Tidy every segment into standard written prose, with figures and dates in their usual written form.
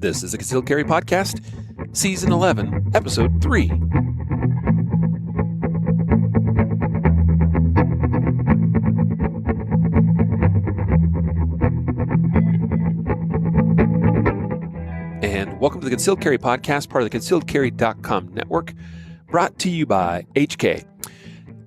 This is the Concealed Carry Podcast, Season 11, Episode 3. And welcome to the Concealed Carry Podcast, part of the ConcealedCarry.com network, brought to you by HK.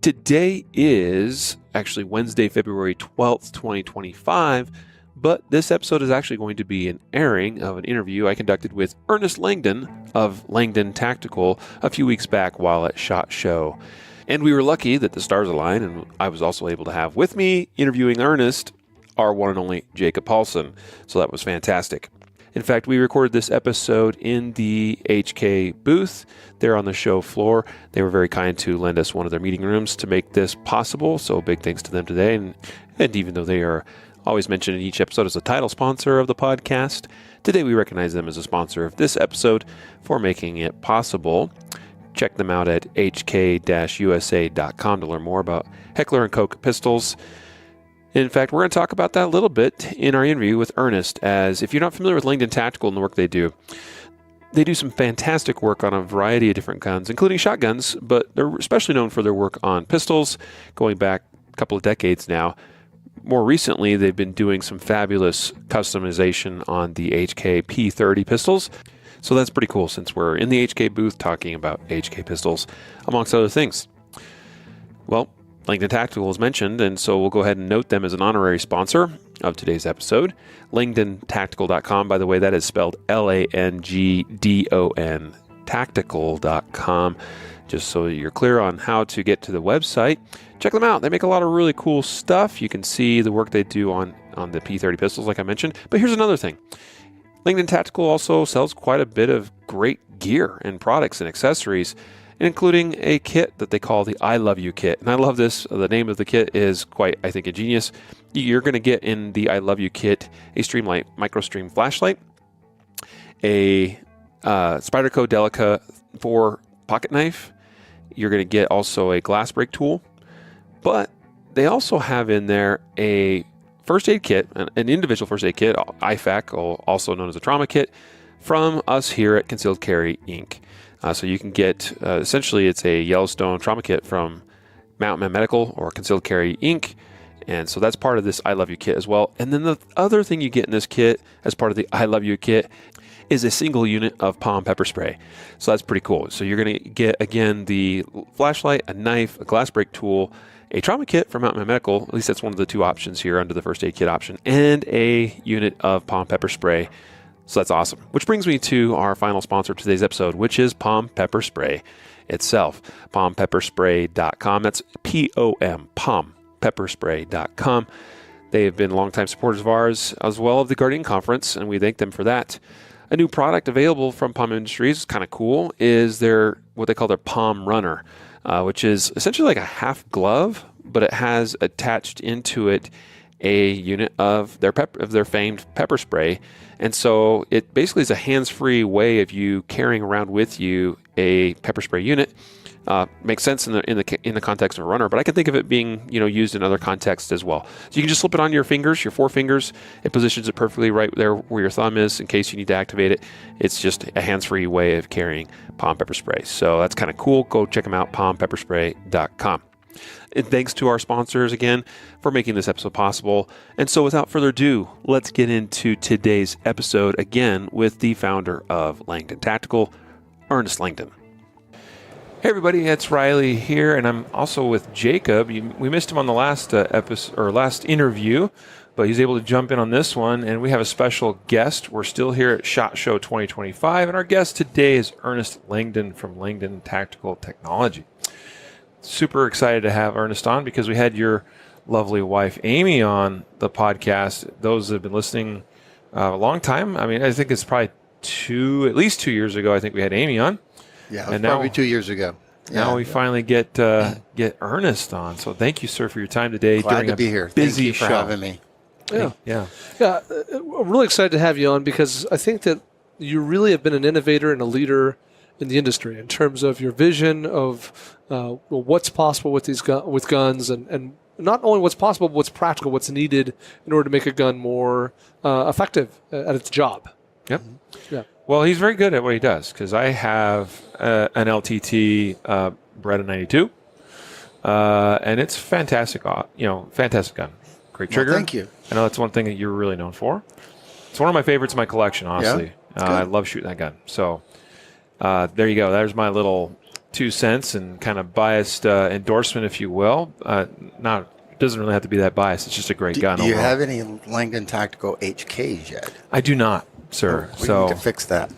Today is actually Wednesday, February 12th, 2025, but this episode is actually going to be an airing of an interview I conducted with Ernest Langdon of Langdon Tactical a few weeks back while at SHOT Show. And we were lucky that the stars aligned, and I was also able to have with me interviewing Ernest, our one and only Jacob Paulson. So that was fantastic. In fact, we recorded this episode in the HK booth there on the show floor. They were very kind to lend us one of their meeting rooms to make this possible, so big thanks to them today. And even though they are always mentioned in each episode as a title sponsor of the podcast, today we recognize them as a sponsor of this episode for making it possible. Check them out at hk-usa.com to learn more about Heckler Koch pistols. In fact, we're going to talk about that a little bit in our interview with Ernest, as if you're not familiar with Langdon Tactical and the work they do some fantastic work on a variety of different guns, including shotguns, but they're especially known for their work on pistols going back a couple of decades now. More recently, they've been doing some fabulous customization on the HK P30 pistols. So that's pretty cool since we're in the HK booth talking about HK pistols, amongst other things. Well, Langdon Tactical is mentioned, and so we'll go ahead and note them as an honorary sponsor of today's episode. LangdonTactical.com, by the way, that is spelled Langdon, tactical.com, just so you're clear on how to get to the website. Check them out. They make a lot of really cool stuff. You can see the work they do on the P30 pistols, like I mentioned. But here's another thing. Langdon Tactical also sells quite a bit of great gear and products and accessories, including a kit that they call the I Love You kit. And I love this. The name of the kit is quite, I think, ingenious. You're going to get in the I Love You kit a Streamlight MicroStream flashlight, a Spyderco Delica 4 pocket knife. You're going to get also a glass break tool. But they also have in there a first aid kit, an individual first aid kit, IFAC, also known as a trauma kit, from us here at Concealed Carry Inc. So you can get, essentially it's a Yellowstone trauma kit from Mountain Man Medical or Concealed Carry Inc. And so that's part of this I Love You kit as well. And then the other thing you get in this kit as part of the I Love You kit is a single unit of palm pepper spray. So that's pretty cool. So you're going to get, again, the flashlight, a knife, a glass break tool, a trauma kit from Mountain Man Medical, at least that's one of the two options here under the first aid kit option, and a unit of palm pepper spray. So that's awesome. Which brings me to our final sponsor of today's episode, which is Palm Pepper Spray itself. PalmPepperSpray.com. That's P-O-M, PalmPepperSpray.com. They have been longtime supporters of ours, as well as the Guardian Conference, and we thank them for that. A new product available from Palm Industries, kind of cool, is what they call their Palm Runner, which is essentially like a half glove, but it has attached into it a unit of their famed pepper spray. And so it basically is a hands-free way of you carrying around with you a pepper spray unit. Makes sense in the context of a runner, but I can think of it being used in other contexts as well. So you can just slip it on your fingers, your 4 fingers. It positions it perfectly right there where your thumb is in case you need to activate it. It's just a hands-free way of carrying palm pepper spray. So that's kind of cool. Go check them out, palmpepperspray.com. And thanks to our sponsors again for making this episode possible. And so without further ado, let's get into today's episode again with the founder of Langdon Tactical, Ernest Langdon. Hey everybody, it's Riley here, and I'm also with Jacob. We missed him on the last episode or last interview, but he's able to jump in on this one, and we have a special guest. We're still here at SHOT Show 2025, and our guest today is Ernest Langdon from Langdon Tactical Technology. Super excited to have Ernest on because we had your lovely wife Amy on the podcast. Those that have been listening a long time. I mean, I think it's probably at least 2 years ago. I think we had Amy on. Yeah, it was probably 2 years ago. Now we finally get Ernest on. So thank you, sir, for your time today. Glad to be here. Busy Thank you for having me. Yeah. I'm really excited to have you on because I think that you really have been an innovator and a leader in the industry in terms of your vision of what's possible with these with guns, and not only what's possible, but what's practical, what's needed in order to make a gun more effective at its job. Yep. Yeah. Well, he's very good at what he does because I have an LTT Beretta 92, and it's fantastic. Fantastic gun, great trigger. Well, thank you. I know that's one thing that you're really known for. It's one of my favorites in my collection, honestly. Yeah, I love shooting that gun. So there you go. There's my little 2 cents and kind of biased endorsement, if you will. It doesn't really have to be that biased. It's just a great gun. Do you have any Langdon Tactical HKs yet? I do not, sir. We need to fix that.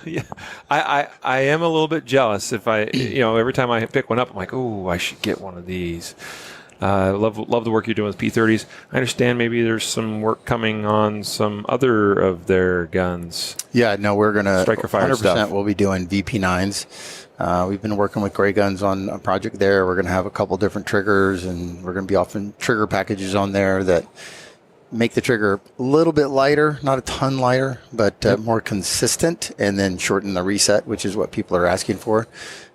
Yeah, I am a little bit jealous. If every time I pick one up, I'm like, oh, I should get one of these. Love the work you're doing with P30s. I understand maybe there's some work coming on some other of their guns. Yeah, no, we're going to Striker Fire 100% stuff. We'll be doing VP9s. We've been working with Gray Guns on a project there. We're going to have a couple different triggers, and we're going to be offering trigger packages on there that make the trigger a little bit lighter, not a ton lighter, but more consistent, and then shorten the reset, which is what people are asking for.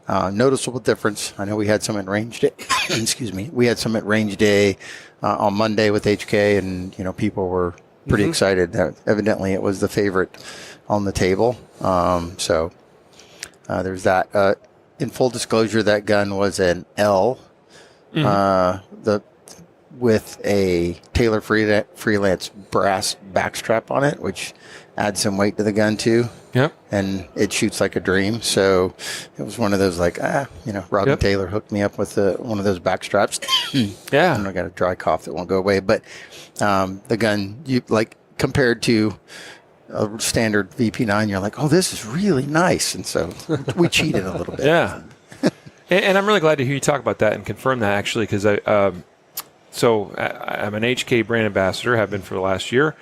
Noticeable difference. I know we had some at range day. Excuse me. We had some at range day on Monday with HK, and people were pretty excited. Evidently, it was the favorite on the table. So there's that. In full disclosure, that gun was an L, with a Taylor Freelance brass backstrap on it, which adds some weight to the gun too. Yep. And it shoots like a dream. So it was one of those Robin Taylor hooked me up with one of those backstraps. Yeah. And I got a dry cough that won't go away. But the gun, compared to a standard VP9, you're like, oh, this is really nice. And so we cheated a little bit. Yeah. and I'm really glad to hear you talk about that and confirm that, actually, because I'm an HK brand ambassador, have been for the last year.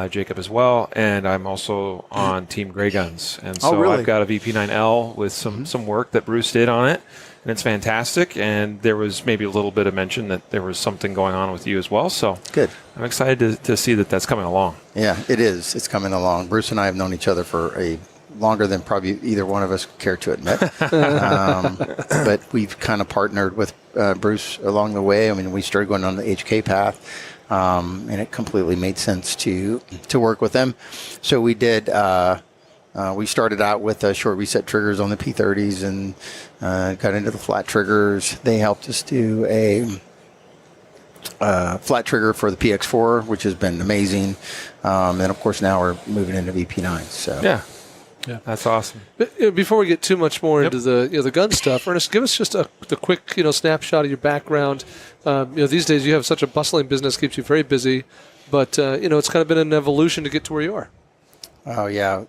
Jacob as well, and I'm also on Team Gray Guns, and so really? I've got a VP9L with some work that Bruce did on it, and it's fantastic. And there was maybe a little bit of mention that there was something going on with you as well. So good. I'm excited to see that that's coming along. Yeah, it is. It's coming along. Bruce and I have known each other for longer than probably either one of us care to admit. But we've kind of partnered with Bruce along the way. I mean, we started going on the HK path. And it completely made sense to work with them. So we did. We started out with short reset triggers on the P30s and got into the flat triggers. They helped us do a flat trigger for the PX4, which has been amazing. And of course, now we're moving into VP9. So yeah, that's awesome. Before we get too much more into the gun stuff, Ernest, give us just a quick snapshot of your background. These days you have such a bustling business, keeps you very busy, but it's kind of been an evolution to get to where you are. Oh yeah.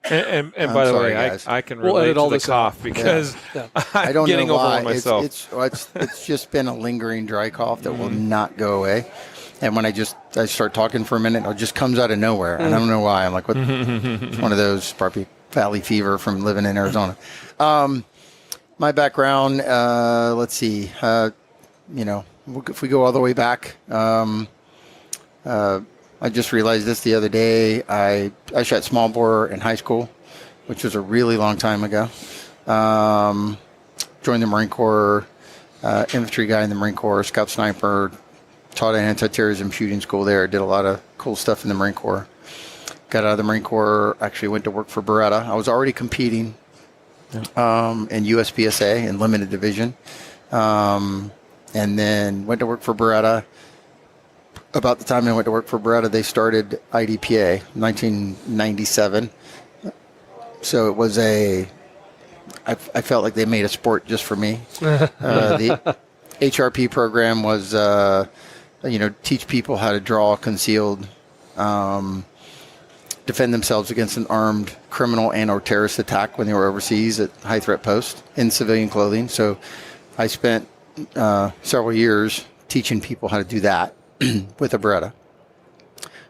And by the way, I can relate to the cough because I don't getting know why. over it myself. It's just been a lingering dry cough that will not go away. And when I start talking for a minute, it just comes out of nowhere. And I don't know why. I'm like, what? It's one of those probably valley fever from living in Arizona. My background, let's see. If we go all the way back, I just realized this the other day. I shot small bore in high school, which was a really long time ago. Joined the Marine Corps, infantry guy in the Marine Corps, scout sniper. Taught an anti-terrorism shooting school there. Did a lot of cool stuff in the Marine Corps. Got out of the Marine Corps. Actually went to work for Beretta. I was already competing in USPSA in limited division, and then went to work for Beretta. About the time I went to work for Beretta, they started IDPA, 1997. So it was I felt like they made a sport just for me. The HRP program was, teach people how to draw concealed, defend themselves against an armed criminal and or terrorist attack when they were overseas at high threat posts in civilian clothing. So I spent several years teaching people how to do that with a Beretta.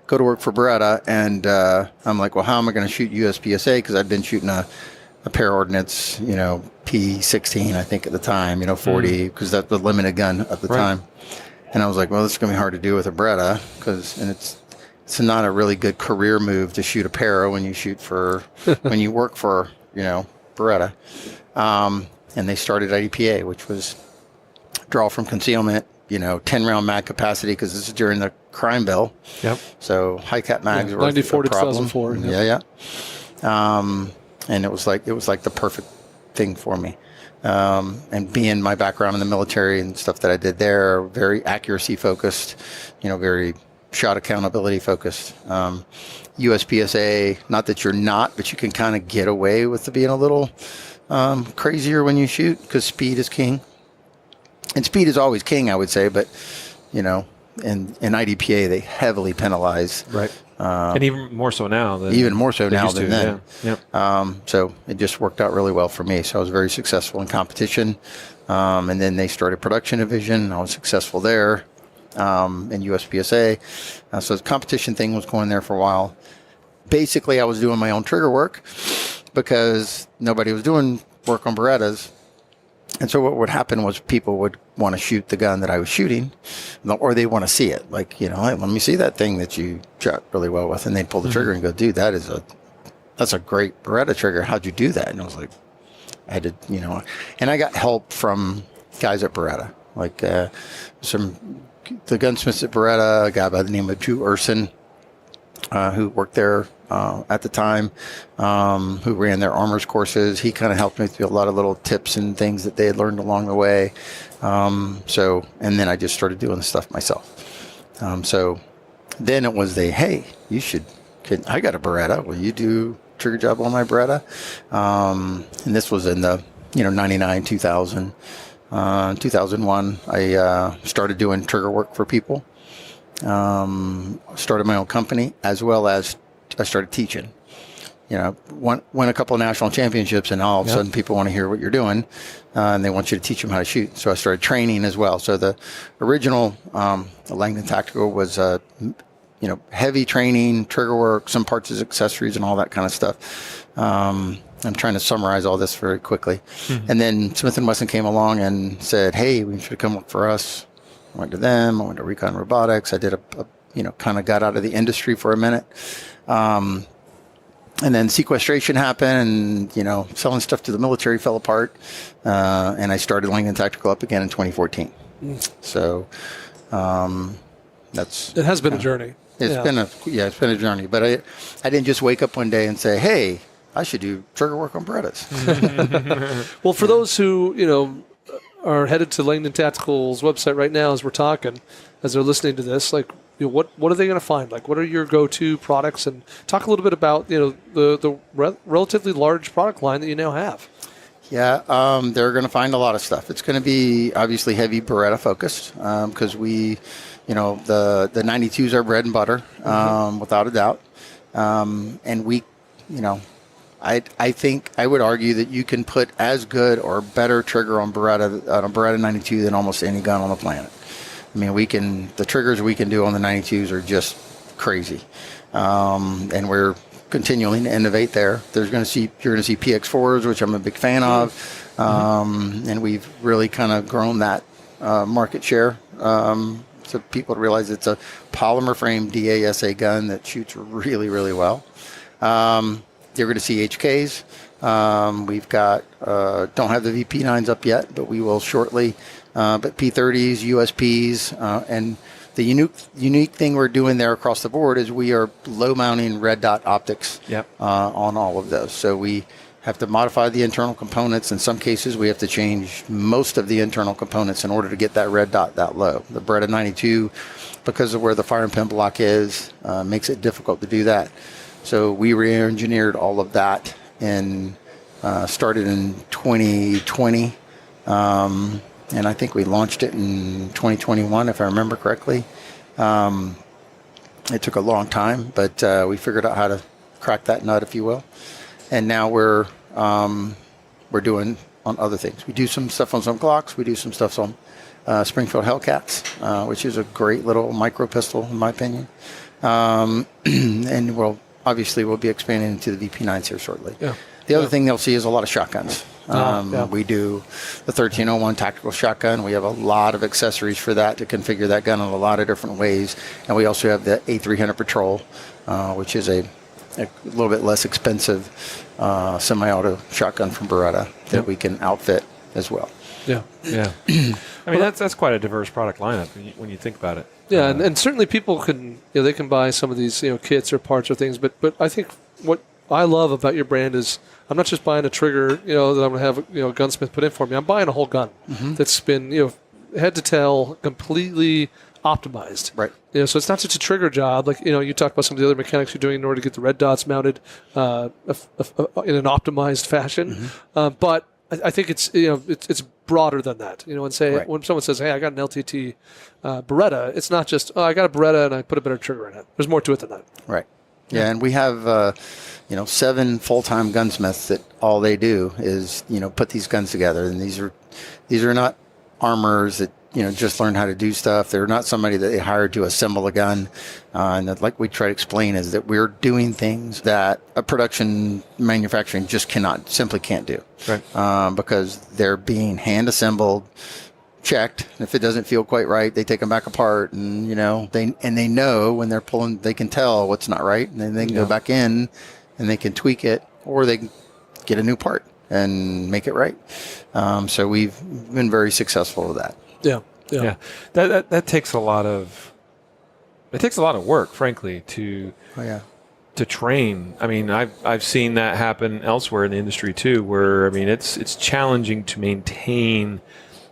Go to work for Beretta, and I'm like, well, how am I going to shoot USPSA? Because I'd been shooting a pair ordnance, P16, I think at the time, 40, because that's the limited gun at the time. And I was like, well, this is going to be hard to do with a Beretta, and it's not a really good career move to shoot a para when you shoot for, when you work for, Beretta. And they started IDPA, which was draw from concealment, 10 round mag capacity because this is during the crime bill. Yep. So high cap mags were 94 a to problem. 2004. Yeah. And it was like the perfect thing for me. And being my background in the military and stuff that I did there, very accuracy focused, very shot accountability focused. USPSA, not that you're not, but you can kind of get away with being a little crazier when you shoot because speed is king. And speed is always king, I would say, but, in IDPA, they heavily penalize. Right. And even more so now. Than then. Yeah. Yep. So it just worked out really well for me. So I was very successful in competition. And then they started production division. I was successful there in USPSA. So the competition thing was going there for a while. Basically, I was doing my own trigger work because nobody was doing work on Berettas. And so what would happen was people would want to shoot the gun that I was shooting, or they want to see it. Like, hey, let me see that thing that you shot really well with. And they'd pull the trigger and go, dude, that's a great Beretta trigger. How'd you do that? And I was like, I did, and I got help from guys at Beretta, like the gunsmiths at Beretta, a guy by the name of Drew Urson, who worked there at the time, who ran their armors courses. He kind of helped me through a lot of little tips and things that they had learned along the way. And then I just started doing the stuff myself. So then it was hey, I got a Beretta. Will you do trigger job on my Beretta? And this was in the, 99, 2000, 2001. I started doing trigger work for people. Started my own company, as well as I started teaching. Won a couple of national championships, and all of a sudden people want to hear what you're doing, and they want you to teach them how to shoot. So I started training as well. So the original Langdon Tactical was heavy training, trigger work, some parts as accessories, and all that kind of stuff. I'm trying to summarize all this very quickly. Mm-hmm. And then Smith & Wesson came along and said, hey, we should come work for us. I went to them. I went to Recon Robotics. I did kind of got out of the industry for a minute. And then sequestration happened, and, selling stuff to the military fell apart. And I started Langdon Tactical up again in 2014. So it has been a journey. It's been a journey. But I didn't just wake up one day and say, hey, I should do trigger work on Berettas. Well, for those who, are headed to Langdon Tactical's website right now as we're talking, as they're listening to this, like, what are they going to find? Like, what are your go-to products? And talk a little bit about, the relatively large product line that you now have. Yeah, they're going to find a lot of stuff. It's going to be obviously heavy Beretta focused because we, the 92s are bread and butter, without a doubt. And we, I think I would argue that you can put as good or better trigger on a Beretta 92 than almost any gun on the planet. I mean, the triggers we can do on the 92s are just crazy. And we're continuing to innovate there. You're going to see PX4s, which I'm a big fan of. And we've really kind of grown that market share. So people realize it's a polymer frame DASA gun that shoots really, really well. You're going to see HKs. We've got, don't have the VP9s up yet, but we will shortly. But P30s, USPs, and the unique thing we're doing there across the board is we are low mounting red dot optics on all of those. So we have to modify the internal components. In some cases, we have to change most of the internal components in order to get that red dot that low. The Beretta 92, because of where the firing pin block is, makes it difficult to do that. So we re-engineered all of that and started in 2020. And I think we launched it in 2021, if I remember correctly. It took a long time, but we figured out how to crack that nut, if you will. And now we're doing on other things. We do some stuff on some Glocks. We do some stuff on Springfield Hellcats, which is a great little micro pistol, in my opinion. And we'll be expanding into the VP9s here shortly. Yeah. The other thing they'll see is a lot of shotguns. We do the 1301 tactical shotgun. We have a lot of accessories for that to configure that gun in a lot of different ways. And we also have the A300 Patrol, which is a little bit less expensive semi-auto shotgun from Beretta that we can outfit as well. Yeah. Yeah. I mean, that's quite a diverse product lineup when you think about it. Yeah, and certainly people can, they can buy some of these, kits or parts or things. But I think what I love about your brand is I'm not just buying a trigger, that I'm going to have, a gunsmith put in for me. I'm buying a whole gun that's been, head to tail, completely optimized. Right. So it's not just a trigger job. Like, you talk about some of the other mechanics you're doing in order to get the red dots mounted in an optimized fashion. But I think it's it's broader than that. And say when someone says, "Hey, I got an LTT Beretta," it's not just I got a Beretta and I put a better trigger in it. There's more to it than that. Right. Yeah, and we have 7 full-time gunsmiths that all they do is put these guns together, and these are not armors that just learn how to do stuff. They're not somebody that they hired to assemble a gun. And that, like we try to explain, is that we're doing things that a production manufacturing just simply can't do. Right. Because they're being hand assembled, checked. If it doesn't feel quite right, they take them back apart, and they know when they're pulling, they can tell what's not right, and then they can go back in and they can tweak it, or they can get a new part and make it right. So we've been very successful with that. Yeah. That takes a lot of work, frankly, to train. I mean, I've seen that happen elsewhere in the industry too, where it's challenging to maintain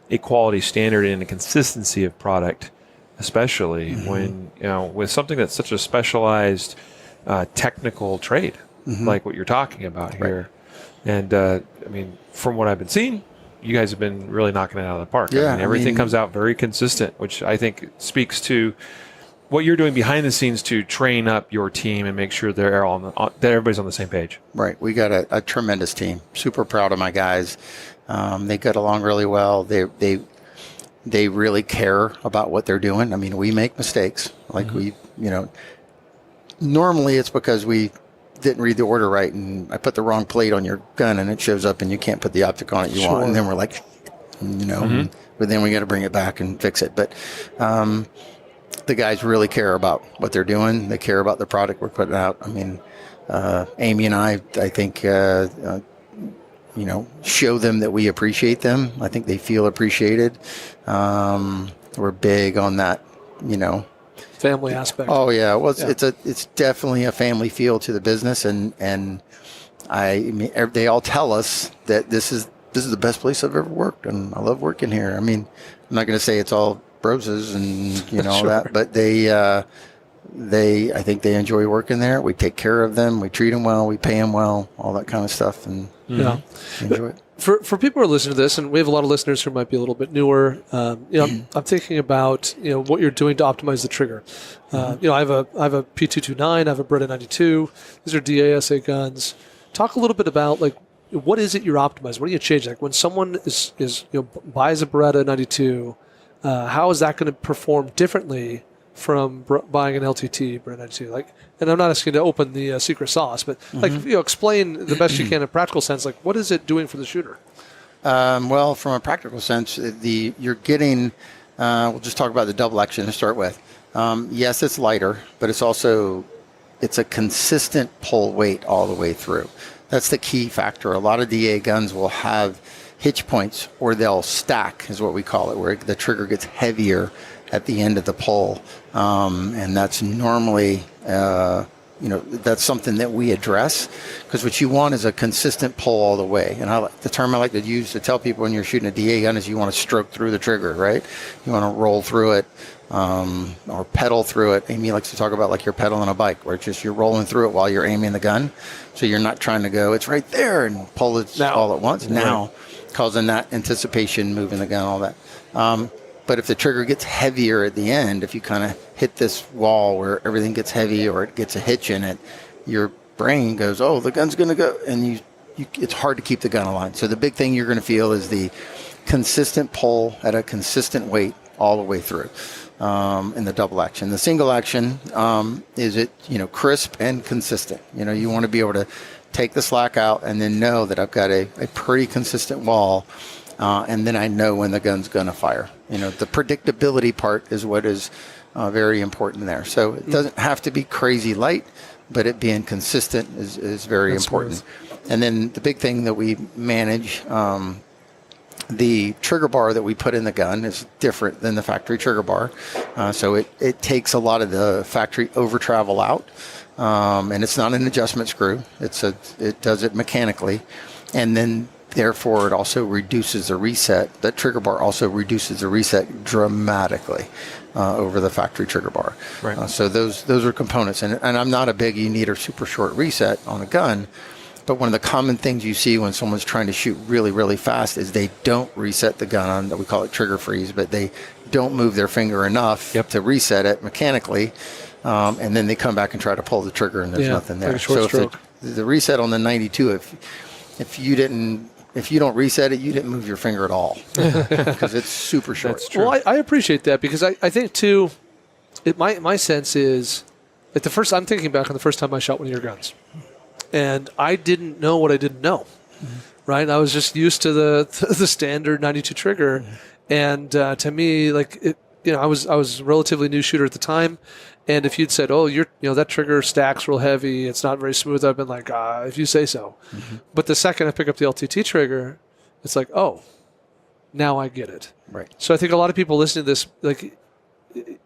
a quality standard and a consistency of product, especially when with something that's such a specialized technical trade, like what you're talking about here. And from what I've been seeing, you guys have been really knocking it out of the park. Yeah, everything comes out very consistent, which I think speaks to what you're doing behind the scenes to train up your team and make sure that everybody's on the same page. Right. We got a tremendous team. Super proud of my guys. They get along really well. They really care about what they're doing. I mean, we make mistakes. Like normally it's because we didn't read the order right, and I put the wrong plate on your gun, and it shows up, and you can't put the optic on it you want, and then we're like, but then we got to bring it back and fix it. But the guys really care about what they're doing. They care about the product we're putting out. I mean, Amy and I think, show them that we appreciate them. I think they feel appreciated. We're big on that, Family aspect. Oh yeah, well, it's definitely a family feel to the business, and they all tell us that this is the best place I've ever worked, and I love working here. I mean, I'm not going to say it's all roses and all that, but I think they enjoy working there. We take care of them, we treat them well, we pay them well, all that kind of stuff, and enjoy it. For people who are listening to this, and we have a lot of listeners who might be a little bit newer, I'm thinking about what you're doing to optimize the trigger. I have a P229, I have a Beretta 92. These are DASA guns. Talk a little bit about what is it you're optimizing? What do you change? Like when someone is buys a Beretta 92, how is that going to perform differently from buying an LTT Beretta 92? And I'm not asking you to open the secret sauce, but explain the best you can in a practical sense. Like, what is it doing for the shooter? Well, from a practical sense, you're getting. We'll just talk about the double action to start with. Yes, it's lighter, but it's a consistent pull weight all the way through. That's the key factor. A lot of DA guns will have hitch points, or they'll stack, is what we call it, where the trigger gets heavier at the end of the pull, and that's normally that's something that we address, because what you want is a consistent pull all the way. And the term I like to use to tell people when you're shooting a DA gun is you want to stroke through the trigger, right? You want to roll through it, or pedal through it. Amy likes to talk about like you're pedaling a bike, where it's just you're rolling through it while you're aiming the gun, so you're not trying to go, it's right there, and pull it all at once. Now, causing that anticipation, moving the gun, all that. But if the trigger gets heavier at the end, if you kind of hit this wall where everything gets heavy or it gets a hitch in it, your brain goes, oh, the gun's going to go. And it's hard to keep the gun aligned. So the big thing you're going to feel is the consistent pull at a consistent weight all the way through in the double action. The single action is crisp and consistent. You want to be able to take the slack out and then know that I've got a pretty consistent wall. And then I know when the gun's going to fire. The predictability part is what is very important there. So it doesn't have to be crazy light, but it being consistent is very important. And then the big thing that we manage The trigger bar that we put in the gun is different than the factory trigger bar. So it takes a lot of the factory over travel out. And it's not an adjustment screw. It does it mechanically. And then therefore it also reduces the reset. That trigger bar also reduces the reset dramatically over the factory trigger bar. Right. So those are components. And I'm not a big, you need a super short reset on a gun. But one of the common things you see when someone's trying to shoot really, really fast is they don't reset the gun on, we call it trigger freeze, but they don't move their finger enough to reset it mechanically. And then they come back and try to pull the trigger and there's nothing there. Like a short so stroke. if the reset on the 92, if you don't reset it, you didn't move your finger at all because it's super short. That's true. Well, I appreciate that because I think too, my sense is at the first, I'm thinking back on the first time I shot one of your guns. And I didn't know what I didn't know, right? I was just used to the standard 92 trigger, and to me, like I was a relatively new shooter at the time, and if you'd said, "Oh, that trigger stacks real heavy, it's not very smooth," I've been like, "If you say so." But the second I pick up the LTT trigger, it's like, "Oh, now I get it." Right. So I think a lot of people listening to this, like,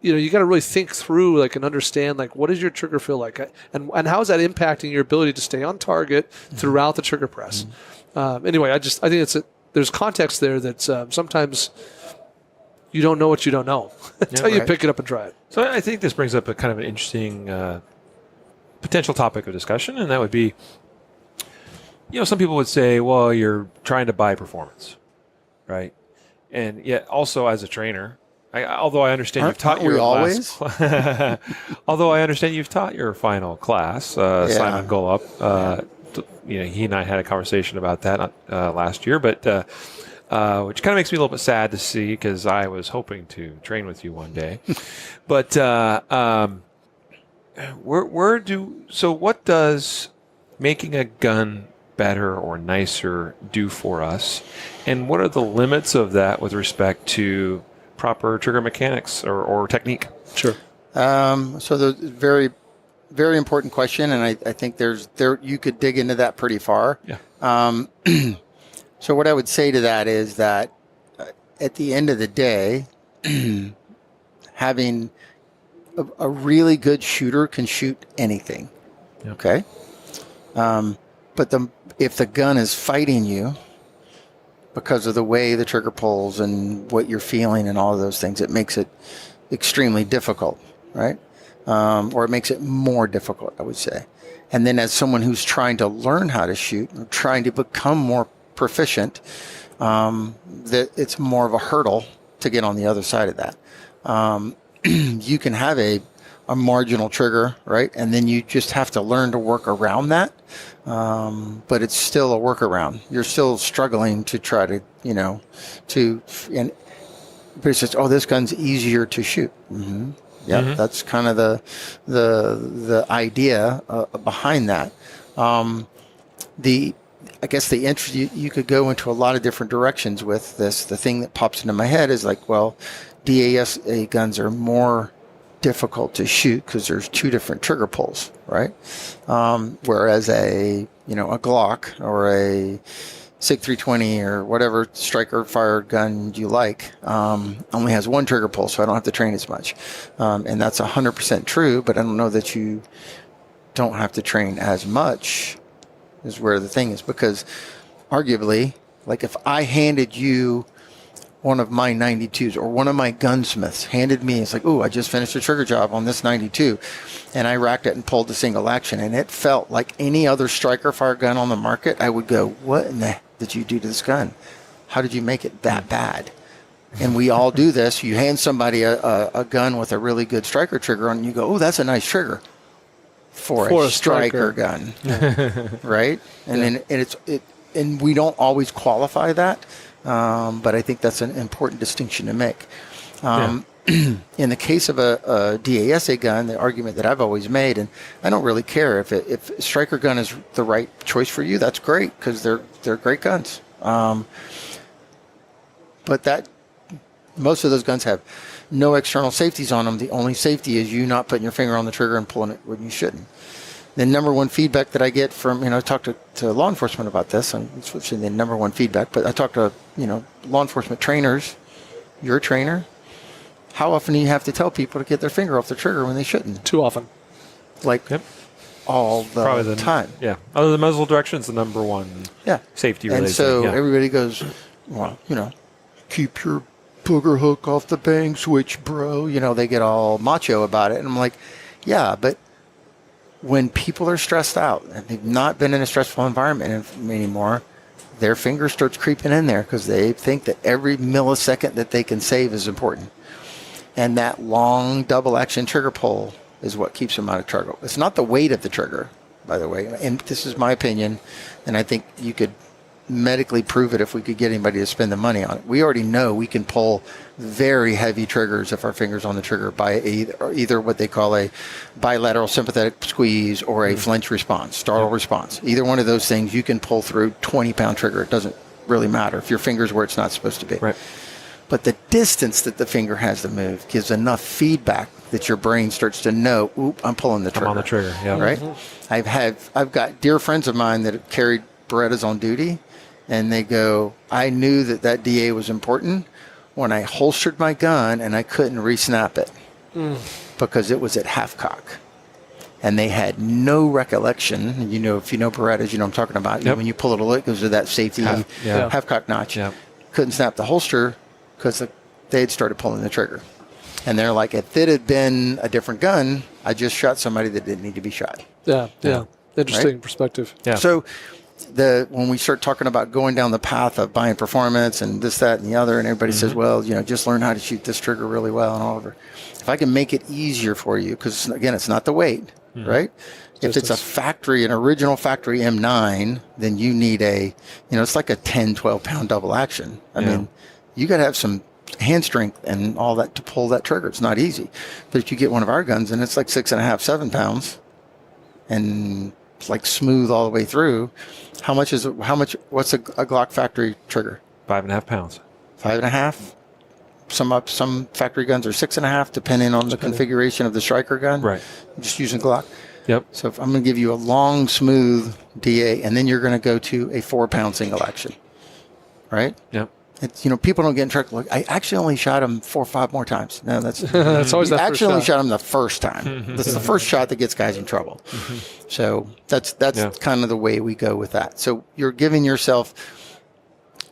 you got to really think through, like, and understand, like, what does your trigger feel like, and how is that impacting your ability to stay on target throughout the trigger press? Anyway, I think there's context there that sometimes you don't know what you don't know until you pick it up and try it. So I think this brings up a kind of an interesting potential topic of discussion, and that would be, some people would say, well, you're trying to buy performance, right? And yet also as a trainer, although I understand you've taught your always. Although I understand you've taught your final class, Simon Golub. He and I had a conversation about that last year, but which kind of makes me a little bit sad to see because I was hoping to train with you one day. But what does making a gun better or nicer do for us, and what are the limits of that with respect to proper trigger mechanics or technique? Sure. So the very, very important question, and I think you could dig into that pretty far. Yeah. So what I would say to that is that at the end of the day, having a really good shooter can shoot anything. Yep. Okay. But if the gun is fighting you, because of the way the trigger pulls and what you're feeling and all of those things, it makes it extremely difficult, right? Or it makes it more difficult, I would say. And then as someone who's trying to learn how to shoot or trying to become more proficient, that it's more of a hurdle to get on the other side of that. You can have a marginal trigger, right? And then you just have to learn to work around that. But it's still a workaround. You're still struggling to try to, but it's just, this gun's easier to shoot. Mm-hmm. Yeah, that's kind of the idea behind that. I guess the interest, you could go into a lot of different directions with this. The thing that pops into my head is like, well, DASA guns are more difficult to shoot because there's two different trigger pulls, right? Whereas a Glock or a SIG 320 or whatever striker fired gun you like only has one trigger pull, so I don't have to train as much. And that's 100% true, but I don't know that you don't have to train as much is where the thing is, because arguably, like if I handed you one of my 92s or one of my gunsmiths handed me, it's like, I just finished a trigger job on this 92 and I racked it and pulled the single action and it felt like any other striker fire gun on the market, I would go, what in the heck did you do to this gun? How did you make it that bad? And we all do this. You hand somebody a gun with a really good striker trigger on and you go, that's a nice trigger for a striker gun. Right? And then and we don't always qualify that. But I think that's an important distinction to make. In the case of a DASA gun, the argument that I've always made, and I don't really care if a striker gun is the right choice for you, that's great because they're great guns. But most of those guns have no external safeties on them. The only safety is you not putting your finger on the trigger and pulling it when you shouldn't. The number one feedback that I get from, I talk to law enforcement about this, and it's switching the number one feedback, but I talk to, law enforcement trainers. You're a trainer. How often do you have to tell people to get their finger off the trigger when they shouldn't? Too often. Like all the Probably time. Yeah. Other than muzzle direction is the number one safety related. And so thing. everybody goes, well, keep your booger hook off the bang switch, bro. They get all macho about it. And I'm like, yeah, but when people are stressed out and they've not been in a stressful environment anymore, their finger starts creeping in there because they think that every millisecond that they can save is important. And that long double action trigger pull is what keeps them out of trouble. It's not the weight of the trigger, by the way. And this is my opinion, and I think you could medically prove it if we could get anybody to spend the money on it. We already know we can pull very heavy triggers if our finger's on the trigger by either what they call a bilateral sympathetic squeeze or a flinch response, startle response. Either one of those things, you can pull through 20-pound trigger. It doesn't really matter if your finger's where it's not supposed to be. Right. But the distance that the finger has to move gives enough feedback that your brain starts to know, oop, I'm pulling the trigger. I'm on the trigger, yeah. Right? I've got dear friends of mine that have carried Berettas on duty, and they go, I knew that DA was important when I holstered my gun and I couldn't re-snap it because it was at half cock. And they had no recollection. If you know Berettas, you know what I'm talking about. Yep. When you pull it, it goes to that safety half cock notch. Yep. Couldn't snap the holster because they had started pulling the trigger. And they're like, if it had been a different gun, I just shot somebody that didn't need to be shot. Yeah. Interesting perspective. Yeah. So when we start talking about going down the path of buying performance and this, that, and the other, and everybody says, well, just learn how to shoot this trigger really well and all over. If I can make it easier for you, because again, it's not the weight, right? If it's an original factory M9, then you need it's like a 10, 12 pound double action. I mean, you got to have some hand strength and all that to pull that trigger. It's not easy. But if you get one of our guns and it's like 6.5, 7 pounds and it's like smooth all the way through, what's a Glock factory trigger? 5.5 pounds. 5.5? Some factory guns are 6.5, depending on the configuration of the striker gun. Right. I'm just using Glock. Yep. So if I'm going to give you a long, smooth DA, and then you're going to go to a 4-pound single action, right? Yep. It's, people don't get in trouble. Look, I actually only shot him 4 or 5 more times. No, that's That's always that first actually only shot. shot him the first time. That's the first shot that gets guys in trouble. So that's kind of the way we go with that. So you're giving yourself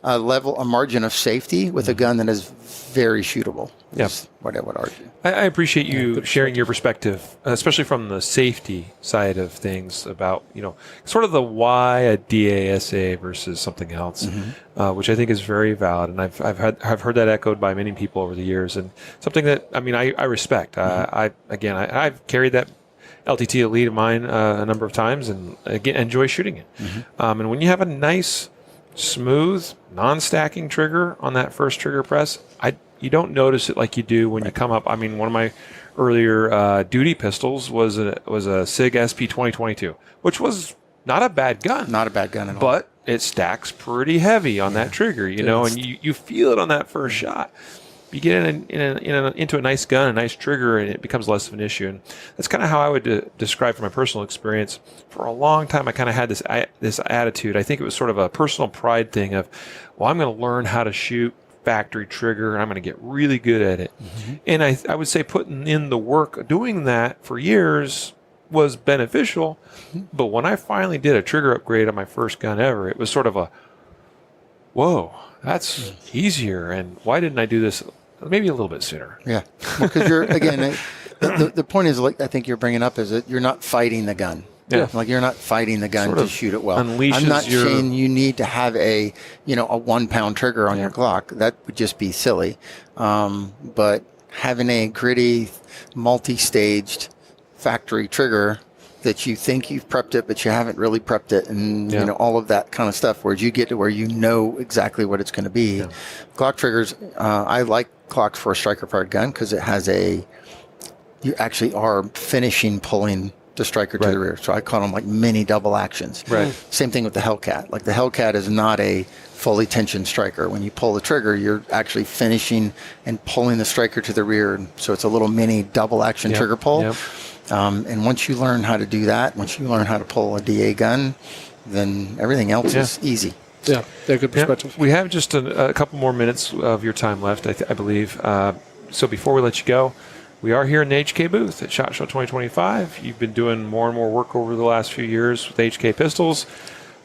a margin of safety with a gun that is very shootable. Yep. Is what I would argue. I appreciate you sharing your perspective, especially from the safety side of things about, sort of the why a DASA versus something else, which I think is very valid. And I've heard that echoed by many people over the years, and something that, I respect. I've carried that LTT Elite of mine a number of times and again, enjoy shooting it. And when you have a nice, smooth, non-stacking trigger on that first trigger press, you don't notice it like you do when you come up. One of my earlier duty pistols was a SIG SP 2022, which was not a bad gun. Not a bad gun at all. But it stacks pretty heavy on that trigger, and you feel it on that first shot. You get into a nice gun, a nice trigger, and it becomes less of an issue. And that's kind of how I would describe from my personal experience. For a long time, I kind of had this attitude. I think it was sort of a personal pride thing of, well, I'm going to learn how to shoot factory trigger, and I'm going to get really good at it. And I would say putting in the work doing that for years was beneficial. But when I finally did a trigger upgrade on my first gun ever, it was sort of a, whoa, that's easier. And why didn't I do this maybe a little bit sooner? Yeah, because you're again. The point is, like I think you're bringing up, is that you're not fighting the gun. Yeah. Like you're not fighting the gun Sort to of shoot it well. unleashes I'm not your- saying you need to have a 1 pound trigger on your Glock. That would just be silly. But having a gritty, multi-staged factory trigger that you think you've prepped it, but you haven't really prepped it, and all of that kind of stuff, where you get to where you know exactly what it's going to be. Yeah. Glock triggers, I like Glocks for a striker-fired gun because it has you actually are finishing pulling the striker to the rear. So I call them like mini double actions. Right. Same thing with the Hellcat. Like the Hellcat is not a fully tensioned striker. When you pull the trigger, you're actually finishing and pulling the striker to the rear. So it's a little mini double action trigger pull. And once you learn how to do that, once you learn how to pull a DA gun, then everything else is easy. Yeah, good perspective. We have just a couple more minutes of your time left, I believe. So before we let you go, we are here in the HK booth at SHOT Show 2025. You've been doing more and more work over the last few years with HK pistols.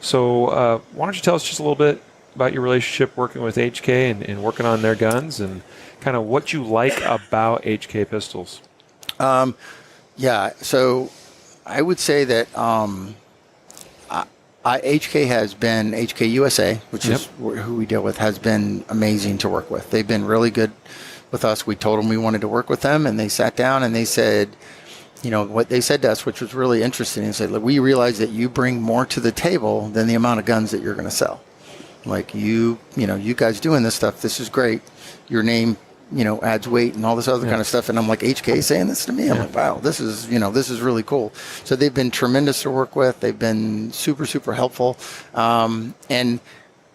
So why don't you tell us just a little bit about your relationship working with HK and working on their guns and kind of what you like about HK pistols? Yeah, so I would say that HK USA, which is who we deal with, has been amazing to work with. They've been really good with us. We told them we wanted to work with them, and they sat down and they said, what they said to us, which was really interesting. They said, look, we realize that you bring more to the table than the amount of guns that you're going to sell. Like you guys doing this stuff, this is great. Your name, adds weight and all this other kind of stuff. And I'm like, HK saying this to me? I'm like, wow, this is really cool. So they've been tremendous to work with. They've been super, super helpful. And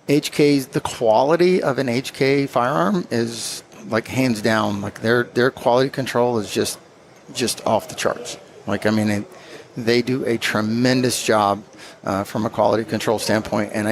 the quality of an HK firearm is like hands down, like their quality control is just off the charts. Like, they do a tremendous job from a quality control standpoint. And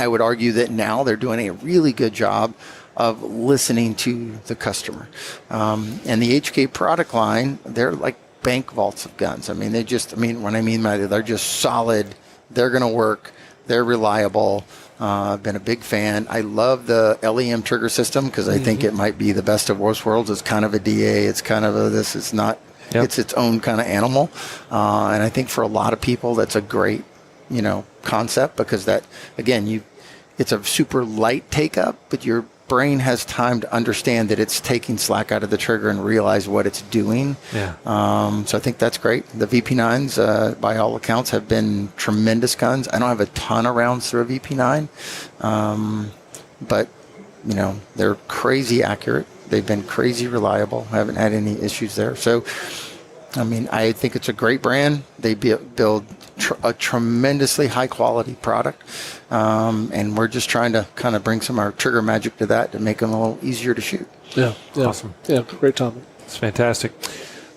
I would argue that now they're doing a really good job of listening to the customer. And the HK product line, they're like bank vaults of guns. What I mean by that, they're just solid. They're going to work. They're reliable. I've been a big fan. I love the LEM trigger system because I think it might be the best of both worlds. It's kind of a DA. It's kind of it's not, it's its own kind of animal. And I think for a lot of people, that's a great, concept because that, again, it's a super light take up, but your brain has time to understand that it's taking slack out of the trigger and realize what it's doing. Yeah. So I think that's great. The VP9s, by all accounts, have been tremendous guns. I don't have a ton of rounds through a VP9, but they're crazy accurate. They've been crazy reliable. I haven't had any issues there. So, I think it's a great brand. They build a tremendously high quality product. And we're just trying to kind of bring some of our trigger magic to that to make them a little easier to shoot. Yeah. Awesome. Yeah, great topic. It's fantastic.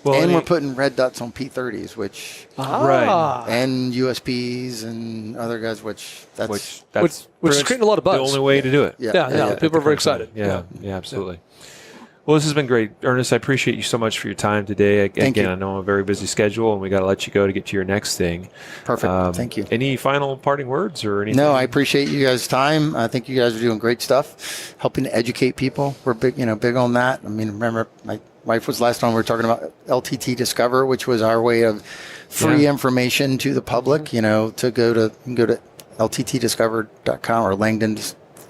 Well, and we're putting red dots on P30s, and USPs and other guys, which is creating a lot of buzz. The only way to do it. Yeah. People are very excited. Yeah, absolutely. Well, this has been great. Ernest, I appreciate you so much for your time today. Again, I know I'm a very busy schedule, and we got to let you go to get to your next thing. Perfect. Thank you. Any final parting words or anything? No, I appreciate you guys' time. I think you guys are doing great stuff, helping to educate people. We're big on that. Remember, my wife was last on. We were talking about LTT Discover, which was our way of free information to the public. To go to lttdiscover.com or Langdon.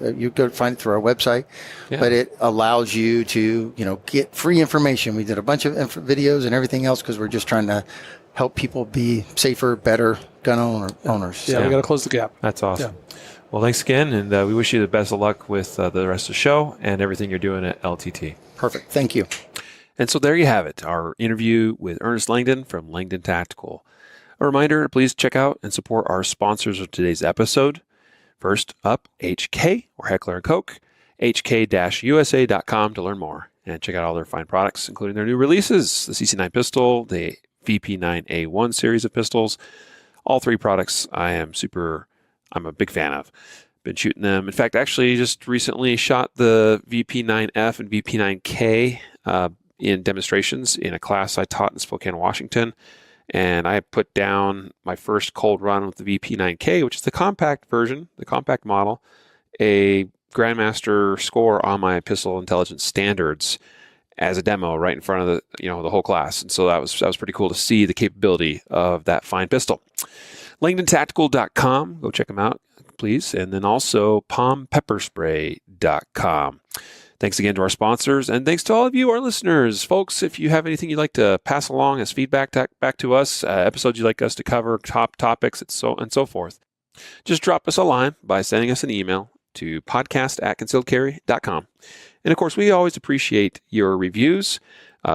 You go find it through our website, but it allows you to, get free information. We did a bunch of videos and everything else because we're just trying to help people be safer, better gun owners. Yeah, we got to close the gap. That's awesome. Yeah. Well, thanks again, and we wish you the best of luck with the rest of the show and everything you're doing at LTT. Perfect. Thank you. And so there you have it, our interview with Ernest Langdon from Langdon Tactical. A reminder, please check out and support our sponsors of today's episode. First up, HK, or Heckler Koch, hk-usa.com to learn more and check out all their fine products, including their new releases, the CC9 pistol, the VP9A1 series of pistols. All three products I'm a big fan of. Been shooting them. In fact, actually just recently shot the VP9F and VP9K in demonstrations in a class I taught in Spokane, Washington. And I put down my first cold run with the VP9K, which is the compact version, the compact model, a Grandmaster score on my pistol intelligence standards as a demo right in front of the whole class. And so that was pretty cool to see the capability of that fine pistol. LangdonTactical.com, go check them out, please. And then also PalmPepperSpray.com. Thanks again to our sponsors, and thanks to all of you, our listeners. Folks, if you have anything you'd like to pass along as feedback back to us, episodes you'd like us to cover, top topics, and so forth, just drop us a line by sending us an email to podcast@concealedcarry.com. And of course, we always appreciate your reviews,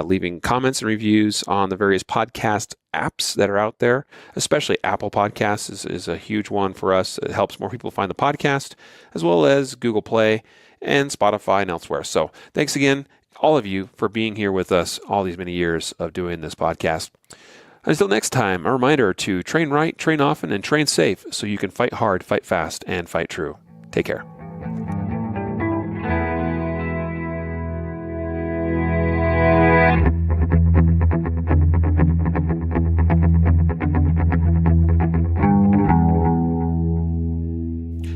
leaving comments and reviews on the various podcast apps that are out there, especially Apple Podcasts is a huge one for us. It helps more people find the podcast, as well as Google Play and Spotify and elsewhere. So thanks again. all of you for being here with us all these many years of doing this podcast. Until next time, a reminder to train right, train often, and train safe so you can fight hard, fight fast, and fight true. Take care.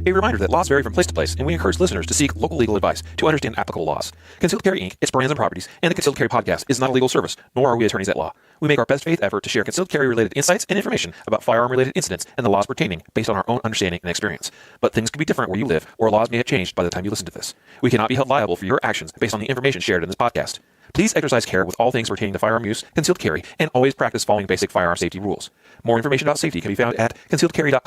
A reminder that laws vary from place to place, and we encourage listeners to seek local legal advice to understand applicable laws. Concealed Carry Inc., its brands and properties, and the Concealed Carry Podcast is not a legal service, nor are we attorneys at law. We make our best faith effort to share concealed carry-related insights and information about firearm-related incidents and the laws pertaining based on our own understanding and experience. But things could be different where you live, or laws may have changed by the time you listen to this. We cannot be held liable for your actions based on the information shared in this podcast. Please exercise care with all things pertaining to firearm use, concealed carry, and always practice following basic firearm safety rules. More information about safety can be found at concealedcarry.com.